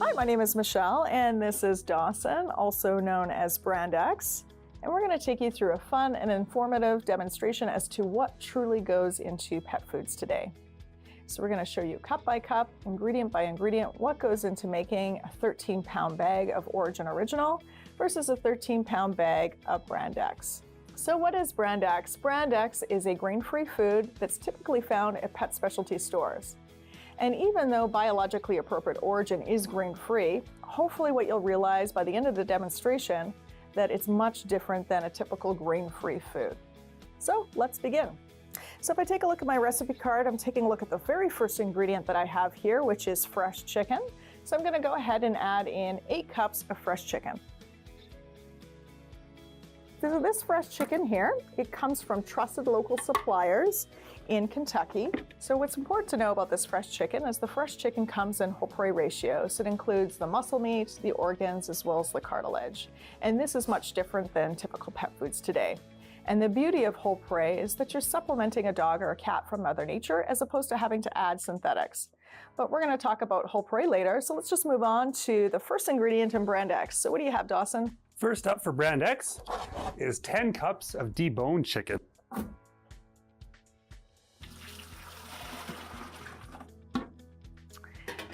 Hi, my name is Michelle, and this is Dawson, also known as Brand X. And we're going to take you through a fun and informative demonstration as to what truly goes into pet foods today. So we're going to show you cup by cup, ingredient by ingredient, what goes into making a 13-pound bag of Orijen Original versus a 13-pound bag of Brand X. So what is Brand X? Brand X is a grain-free food that's typically found at pet specialty stores. And even though biologically appropriate Orijen is grain-free, hopefully what you'll realize by the end of the demonstration that it's much different than a typical grain-free food. So let's begin. So if I take a look at my recipe card, I'm taking a look at the very first ingredient that I have here, which is fresh chicken. So I'm going to go ahead and add in 8 cups of fresh chicken. So this fresh chicken here, it comes from trusted local suppliers in Kentucky. So what's important to know about this fresh chicken is the fresh chicken comes in whole prey ratios. It includes the muscle meat, the organs, as well as the cartilage. And this is much different than typical pet foods today. And the beauty of whole prey is that you're supplementing a dog or a cat from Mother Nature as opposed to having to add synthetics. But we're going to talk about whole prey later, so let's just move on to the first ingredient in Brand X. So what do you have, Dawson? First up for Brand X is 10 cups of deboned chicken.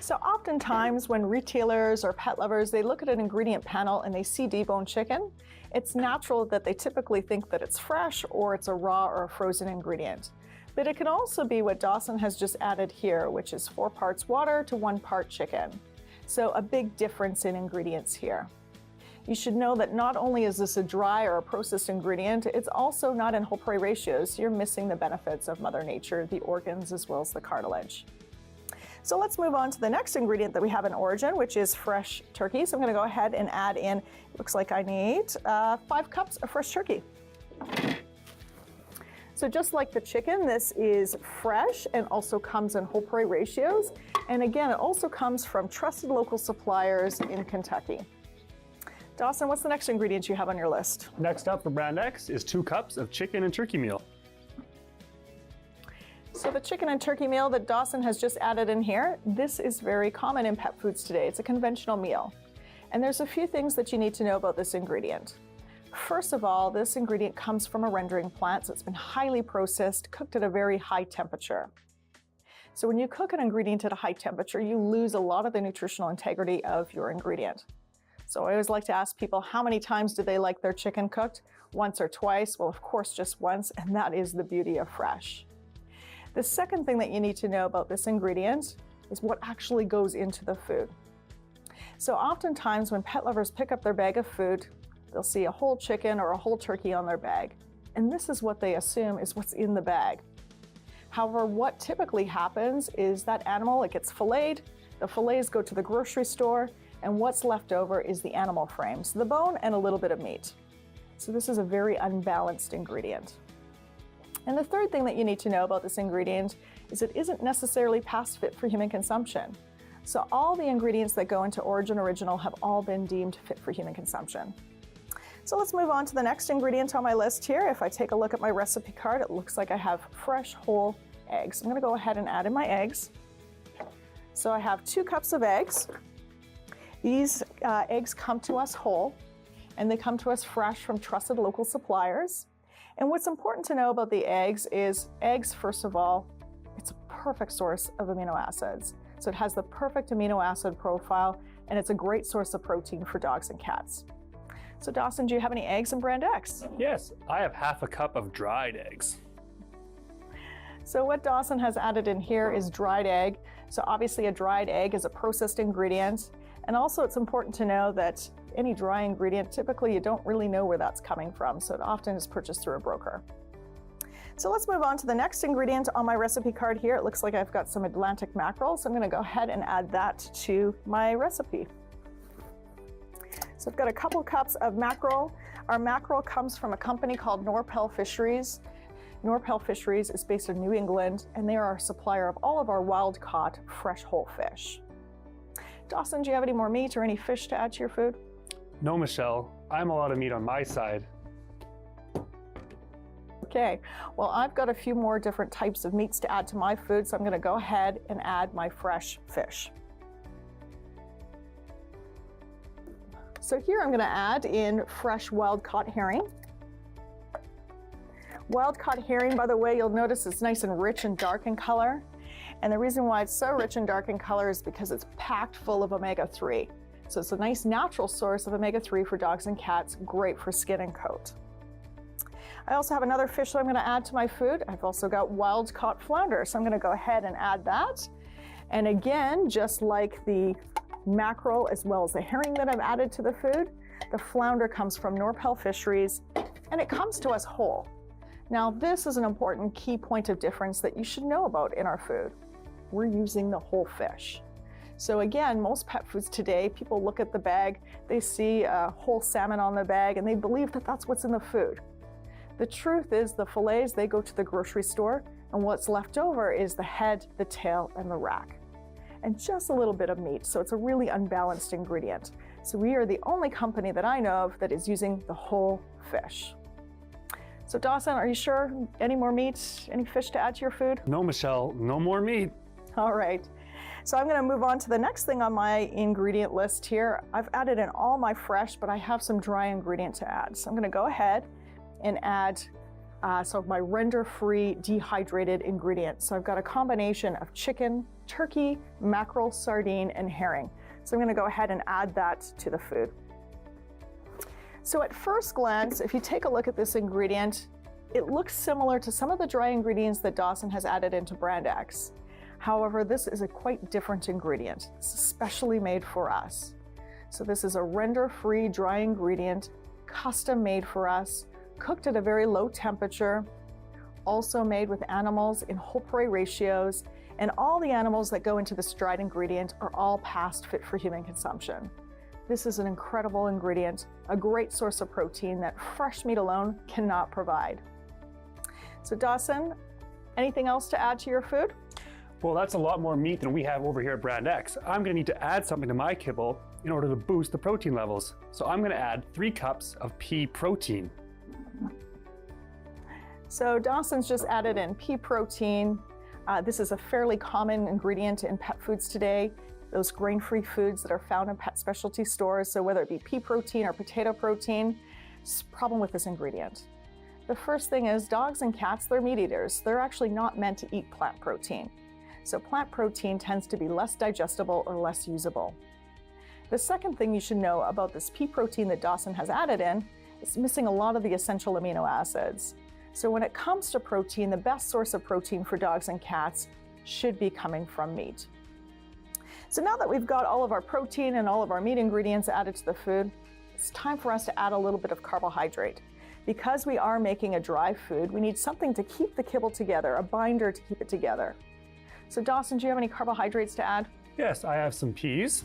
So oftentimes when retailers or pet lovers, they look at an ingredient panel and they see deboned chicken, it's natural that they typically think that it's fresh or it's a raw or a frozen ingredient. But it can also be what Dawson has just added here, which is 4 parts water to 1 part chicken. So a big difference in ingredients here. You should know that not only is this a dry or a processed ingredient, it's also not in whole prey ratios. So you're missing the benefits of Mother Nature, the organs, as well as the cartilage. So let's move on to the next ingredient that we have in Orijen, which is fresh turkey. So I'm going to go ahead and add in, looks like I need 5 cups of fresh turkey. So just like the chicken, this is fresh and also comes in whole prey ratios. And again, it also comes from trusted local suppliers in Kentucky. Dawson, what's the next ingredient you have on your list? Next up for Brand X is 2 cups of chicken and turkey meal. So the chicken and turkey meal that Dawson has just added in here, this is very common in pet foods today. It's a conventional meal. And there's a few things that you need to know about this ingredient. First of all, this ingredient comes from a rendering plant, so it's been highly processed, cooked at a very high temperature. So when you cook an ingredient at a high temperature, you lose a lot of the nutritional integrity of your ingredient. So I always like to ask people, how many times do they like their chicken cooked? Once or twice? Well, of course, just once, and that is the beauty of fresh. The second thing that you need to know about this ingredient is what actually goes into the food. So oftentimes when pet lovers pick up their bag of food, they'll see a whole chicken or a whole turkey on their bag. And this is what they assume is what's in the bag. However, what typically happens is that animal, it gets filleted, the fillets go to the grocery store, and what's left over is the animal frame, so the bone and a little bit of meat. So this is a very unbalanced ingredient. And the third thing that you need to know about this ingredient is it isn't necessarily past fit for human consumption. So all the ingredients that go into Orijen Original have all been deemed fit for human consumption. So let's move on to the next ingredient on my list here. If I take a look at my recipe card, it looks like I have fresh whole eggs. I'm going to go ahead and add in my eggs. So I have 2 cups of eggs. These eggs come to us whole, and they come to us fresh from trusted local suppliers. And what's important to know about the eggs is eggs, first of all, it's a perfect source of amino acids. So it has the perfect amino acid profile, and it's a great source of protein for dogs and cats. So Dawson, do you have any eggs in Brand X? Yes, I have half a cup of dried eggs. So what Dawson has added in here is dried egg. So obviously a dried egg is a processed ingredient. And also it's important to know that any dry ingredient, typically you don't really know where that's coming from. So it often is purchased through a broker. So let's move on to the next ingredient on my recipe card here. It looks like I've got some Atlantic mackerel. So I'm going to go ahead and add that to my recipe. So I've got a couple cups of mackerel. Our mackerel comes from a company called Norpel Fisheries. Norpel Fisheries is based in New England, and they are our supplier of all of our wild-caught fresh whole fish. Dawson, do you have any more meat or any fish to add to your food? No, Michelle, I'm a lot of meat on my side. Okay, well, I've got a few more different types of meats to add to my food, so I'm going to go ahead and add my fresh fish. So here I'm going to add in fresh wild-caught herring. Wild-caught herring, by the way, you'll notice it's nice and rich and dark in color. And the reason why it's so rich and dark in color is because it's packed full of omega-3. So it's a nice natural source of omega-3 for dogs and cats, great for skin and coat. I also have another fish that I'm going to add to my food. I've also got wild-caught flounder, so I'm going to go ahead and add that. And again, just like the mackerel as well as the herring that I've added to the food, the flounder comes from Norpel Fisheries, and it comes to us whole. Now, this is an important key point of difference that you should know about in our food. We're using the whole fish. So again, most pet foods today, people look at the bag, they see a whole salmon on the bag, and they believe that that's what's in the food. The truth is the fillets, they go to the grocery store, and what's left over is the head, the tail, and the rack. And just a little bit of meat, so it's a really unbalanced ingredient. So we are the only company that I know of that is using the whole fish. So Dawson, are you sure? Any more meat, any fish to add to your food? No, Michelle, no more meat. All right. So I'm going to move on to the next thing on my ingredient list here. I've added in all my fresh, but I have some dry ingredient to add. So I'm going to go ahead and add my render-free dehydrated ingredient. So I've got a combination of chicken, turkey, mackerel, sardine, and herring. So I'm going to go ahead and add that to the food. So at first glance, if you take a look at this ingredient, it looks similar to some of the dry ingredients that Dawson has added into Brand X. However, this is a quite different ingredient. It's especially made for us. So this is a render-free dry ingredient, custom made for us, cooked at a very low temperature, also made with animals in whole prey ratios, and all the animals that go into this dried ingredient are all past fit for human consumption. This is an incredible ingredient, a great source of protein that fresh meat alone cannot provide. So Dawson, anything else to add to your food? Well, that's a lot more meat than we have over here at Brand X. I'm gonna need to add something to my kibble in order to boost the protein levels. So I'm gonna add 3 cups of pea protein. So Dawson's just added in pea protein. This is a fairly common ingredient in pet foods today, those grain-free foods that are found in pet specialty stores. So whether it be pea protein or potato protein, it's a problem with this ingredient. The first thing is dogs and cats, they're meat eaters. They're actually not meant to eat plant protein. So plant protein tends to be less digestible or less usable. The second thing you should know about this pea protein that Dawson has added in is missing a lot of the essential amino acids. So when it comes to protein, the best source of protein for dogs and cats should be coming from meat. So now that we've got all of our protein and all of our meat ingredients added to the food, it's time for us to add a little bit of carbohydrate. Because we are making a dry food, we need something to keep the kibble together, a binder to keep it together. So Dawson, do you have any carbohydrates to add? Yes, I have some peas.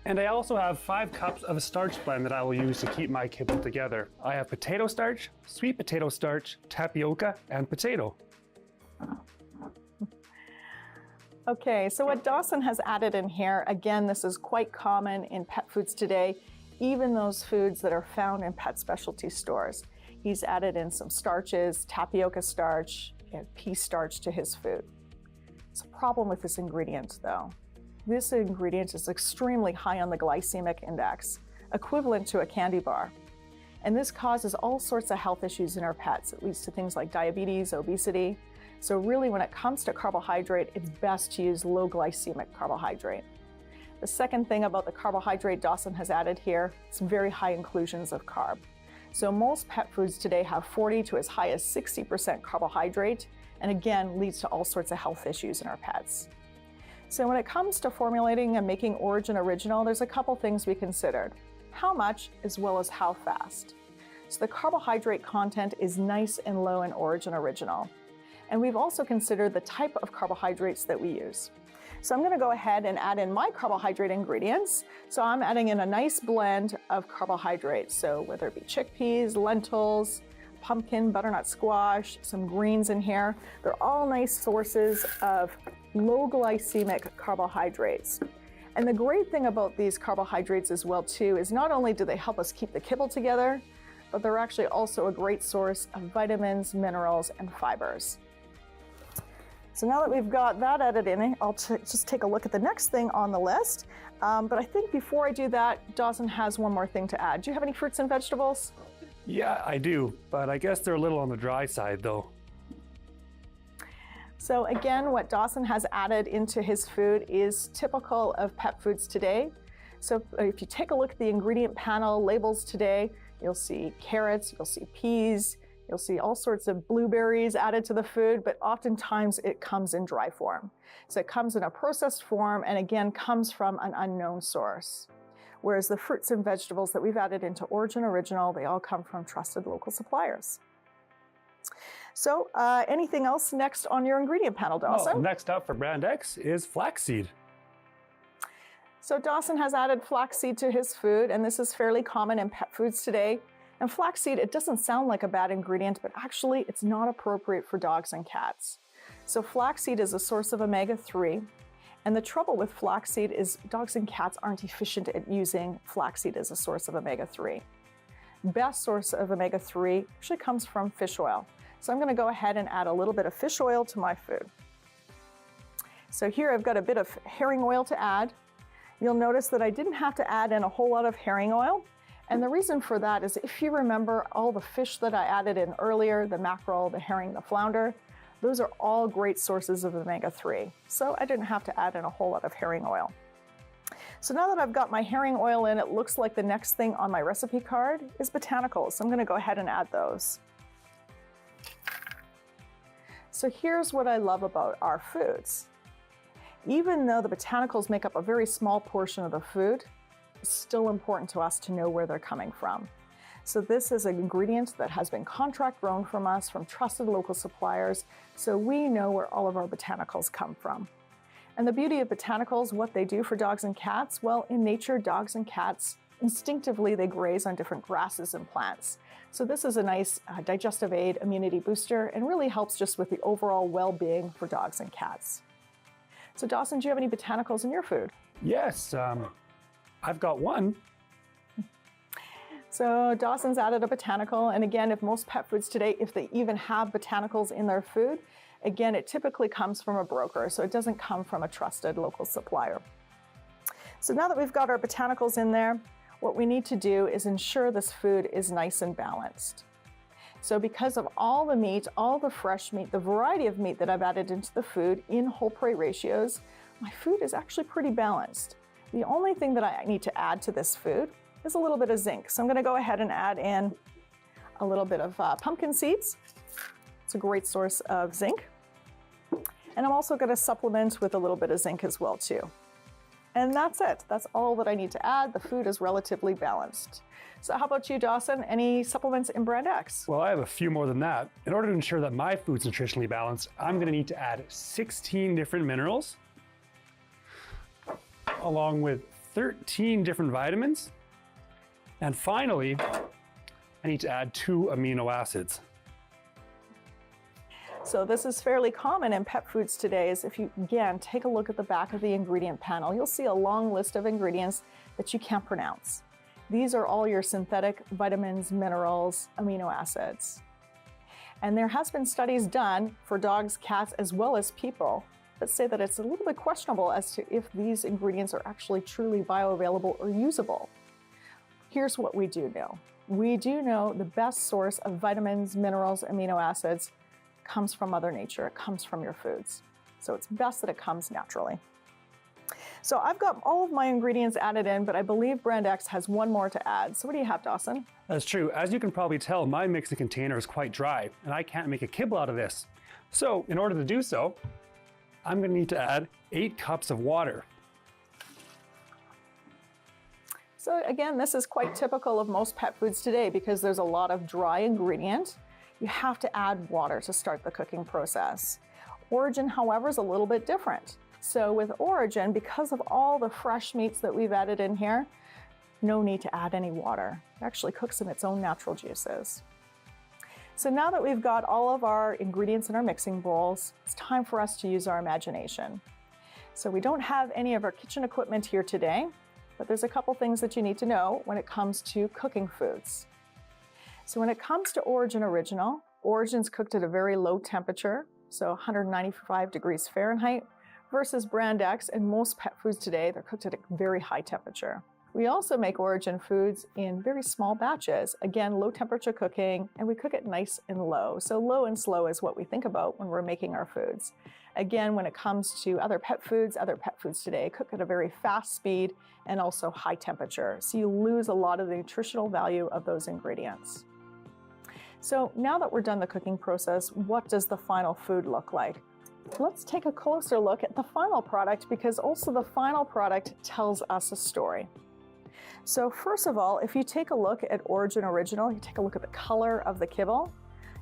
And I also have 5 cups of a starch blend that I will use to keep my kibble together. I have potato starch, sweet potato starch, tapioca, and potato. Okay, so what Dawson has added in here, again, this is quite common in pet foods today, even those foods that are found in pet specialty stores. He's added in some starches, tapioca starch, and pea starch to his food. It's a problem with this ingredient though. This ingredient is extremely high on the glycemic index, equivalent to a candy bar. And this causes all sorts of health issues in our pets. It leads to things like diabetes, obesity. So really when it comes to carbohydrate, it's best to use low glycemic carbohydrate. The second thing about the carbohydrate Dawson has added here, it's very high inclusions of carb. So most pet foods today have 40 to as high as 60% carbohydrate, and again, leads to all sorts of health issues in our pets. So when it comes to formulating and making Orijen Original, there's a couple things we considered. How much as well as how fast. So the carbohydrate content is nice and low in Orijen Original. And we've also considered the type of carbohydrates that we use. So I'm going to go ahead and add in my carbohydrate ingredients. So I'm adding in a nice blend of carbohydrates. So whether it be chickpeas, lentils, pumpkin, butternut squash, some greens in here, they're all nice sources of low glycemic carbohydrates. And the great thing about these carbohydrates as well too is not only do they help us keep the kibble together, but they're actually also a great source of vitamins, minerals, and fibers. So now that we've got that added in, I'll just take a look at the next thing on the list. But I think before I do that, Dawson has one more thing to add. Do you have any fruits and vegetables? Yeah, I do, but I guess they're a little on the dry side though. So again, what Dawson has added into his food is typical of pet foods today. So if you take a look at the ingredient panel labels today, you'll see carrots, you'll see peas, you'll see all sorts of blueberries added to the food, but oftentimes it comes in dry form. So it comes in a processed form and again comes from an unknown source. Whereas the fruits and vegetables that we've added into Orijen Original, they all come from trusted local suppliers. So anything else next on your ingredient panel, Dawson? Well, next up for brand X is flaxseed. So Dawson has added flaxseed to his food, and this is fairly common in pet foods today. And flaxseed, it doesn't sound like a bad ingredient, but actually it's not appropriate for dogs and cats. So flaxseed is a source of omega-3, and the trouble with flaxseed is dogs and cats aren't efficient at using flaxseed as a source of omega-3. Best source of omega-3 actually comes from fish oil. So I'm going to go ahead and add a little bit of fish oil to my food. So here I've got a bit of herring oil to add. You'll notice that I didn't have to add in a whole lot of herring oil. And the reason for that is if you remember all the fish that I added in earlier, the mackerel, the herring, the flounder, those are all great sources of omega-3. So I didn't have to add in a whole lot of herring oil. So now that I've got my herring oil in, it looks like the next thing on my recipe card is botanicals. So I'm going to go ahead and add those. So here's what I love about our foods. Even though the botanicals make up a very small portion of the food, it's still important to us to know where they're coming from. So this is an ingredient that has been contract grown from us, from trusted local suppliers, so we know where all of our botanicals come from. And the beauty of botanicals, what they do for dogs and cats, well, in nature, dogs and cats, instinctively, they graze on different grasses and plants. So this is a nice digestive aid, immunity booster, and really helps just with the overall well-being for dogs and cats. So Dawson, do you have any botanicals in your food? Yes, I've got one. So Dawson's added a botanical, and again, if most pet foods today, if they even have botanicals in their food, again, it typically comes from a broker, so it doesn't come from a trusted local supplier. So now that we've got our botanicals in there, what we need to do is ensure this food is nice and balanced. So because of all the meat, all the fresh meat, the variety of meat that I've added into the food in whole prey ratios, my food is actually pretty balanced. The only thing that I need to add to this food is a little bit of zinc. So I'm going to go ahead and add in a little bit of pumpkin seeds. It's a great source of zinc. And I'm also going to supplement with a little bit of zinc as well too. And that's it. That's all that I need to add. The food is relatively balanced. So how about you, Dawson? Any supplements in brand X? Well, I have a few more than that. In order to ensure that my food's nutritionally balanced, I'm going to need to add 16 different minerals, along with 13 different vitamins. And finally, I need to add 2 amino acids. So this is fairly common in pet foods today, is if you, again, take a look at the back of the ingredient panel, you'll see a long list of ingredients that you can't pronounce. These are all your synthetic vitamins, minerals, amino acids. And there has been studies done for dogs, cats, as well as people that say that it's a little bit questionable as to if these ingredients are actually truly bioavailable or usable. Here's what we do know. We do know the best source of vitamins, minerals, amino acids comes from Mother Nature. It comes from your foods. So it's best that it comes naturally. So I've got all of my ingredients added in, but I believe brand X has one more to add. So what do you have, Dawson? That's true. As you can probably tell, my mixing container is quite dry, and I can't make a kibble out of this. So in order to do so, I'm going to need to add 8 cups of water. So again, this is quite typical of most pet foods today because there's a lot of dry ingredient. You have to add water to start the cooking process. Orijen, however, is a little bit different. So with Orijen, because of all the fresh meats that we've added in here, no need to add any water. It actually cooks in its own natural juices. So now that we've got all of our ingredients in our mixing bowls, it's time for us to use our imagination. So we don't have any of our kitchen equipment here today, but there's a couple things that you need to know when it comes to cooking foods. So when it comes to Orijen Original, Orijen's cooked at a very low temperature, so 195 degrees Fahrenheit, versus Brand X and most pet foods today, they're cooked at a very high temperature. We also make Orijen foods in very small batches, again, low temperature cooking, and we cook it nice and low. So low and slow is what we think about when we're making our foods. Again, when it comes to other pet foods today cook at a very fast speed and also high temperature. So you lose a lot of the nutritional value of those ingredients. So now that we're done the cooking process, what does the final food look like? Let's take a closer look at the final product, because also the final product tells us a story. So first of all, if you take a look at Orijen Original, you take a look at the color of the kibble,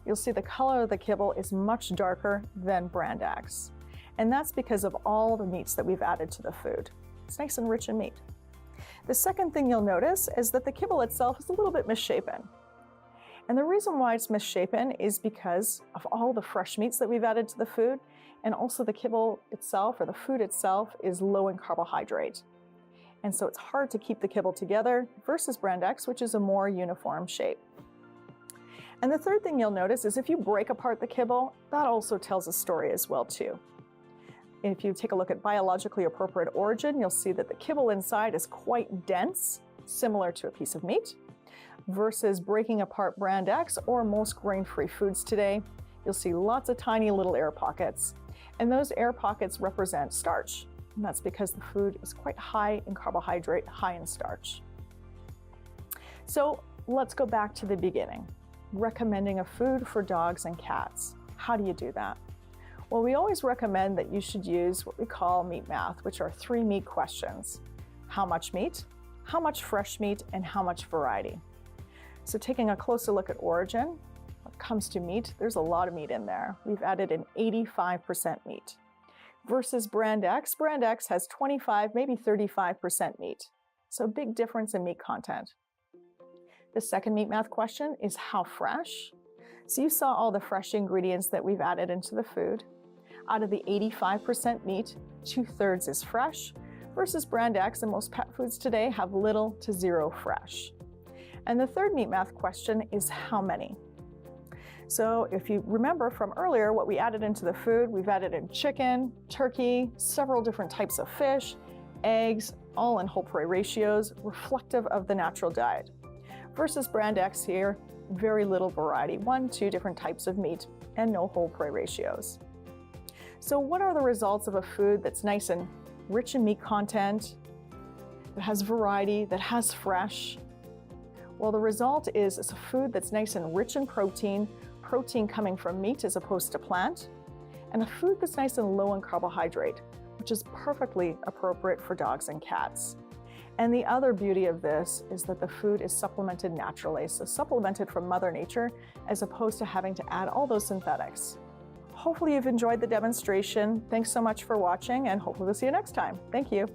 you'll see the color of the kibble is much darker than Brand X. And that's because of all the meats that we've added to the food. It's nice and rich in meat. The second thing you'll notice is that the kibble itself is a little bit misshapen. And the reason why it's misshapen is because of all the fresh meats that we've added to the food, and also the kibble itself, or the food itself, is low in carbohydrate. And so it's hard to keep the kibble together versus Brand X, which is a more uniform shape. And the third thing you'll notice is if you break apart the kibble, that also tells a story as well too. If you take a look at biologically appropriate Orijen, you'll see that the kibble inside is quite dense, similar to a piece of meat, versus breaking apart Brand X or most grain-free foods today, you'll see lots of tiny little air pockets. And those air pockets represent starch. And that's because the food is quite high in carbohydrate, high in starch. So let's go back to the beginning. Recommending a food for dogs and cats. How do you do that? Well, we always recommend that you should use what we call meat math, which are 3 meat questions. How much meat, how much fresh meat, and how much variety. So taking a closer look at Orijen, when it comes to meat, there's a lot of meat in there. We've added an 85% meat. Versus Brand X has 25, maybe 35% meat. So big difference in meat content. The second meat math question is how fresh? So you saw all the fresh ingredients that we've added into the food. Out of the 85% meat, 2/3 is fresh, versus Brand X and most pet foods today have little to zero fresh. And the third meat math question is how many? So if you remember from earlier what we added into the food, we've added in chicken, turkey, several different types of fish, eggs, all in whole prey ratios, reflective of the natural diet. Versus Brand X here, very little variety, 1-2 different types of meat and no whole prey ratios. So what are the results of a food that's nice and rich in meat content, that has variety, that has fresh? Well, the result is it's a food that's nice and rich in protein coming from meat as opposed to plant, and a food that's nice and low in carbohydrate, which is perfectly appropriate for dogs and cats. And the other beauty of this is that the food is supplemented naturally, so supplemented from Mother Nature as opposed to having to add all those synthetics. Hopefully you've enjoyed the demonstration. Thanks so much for watching, and hopefully we'll see you next time. Thank you.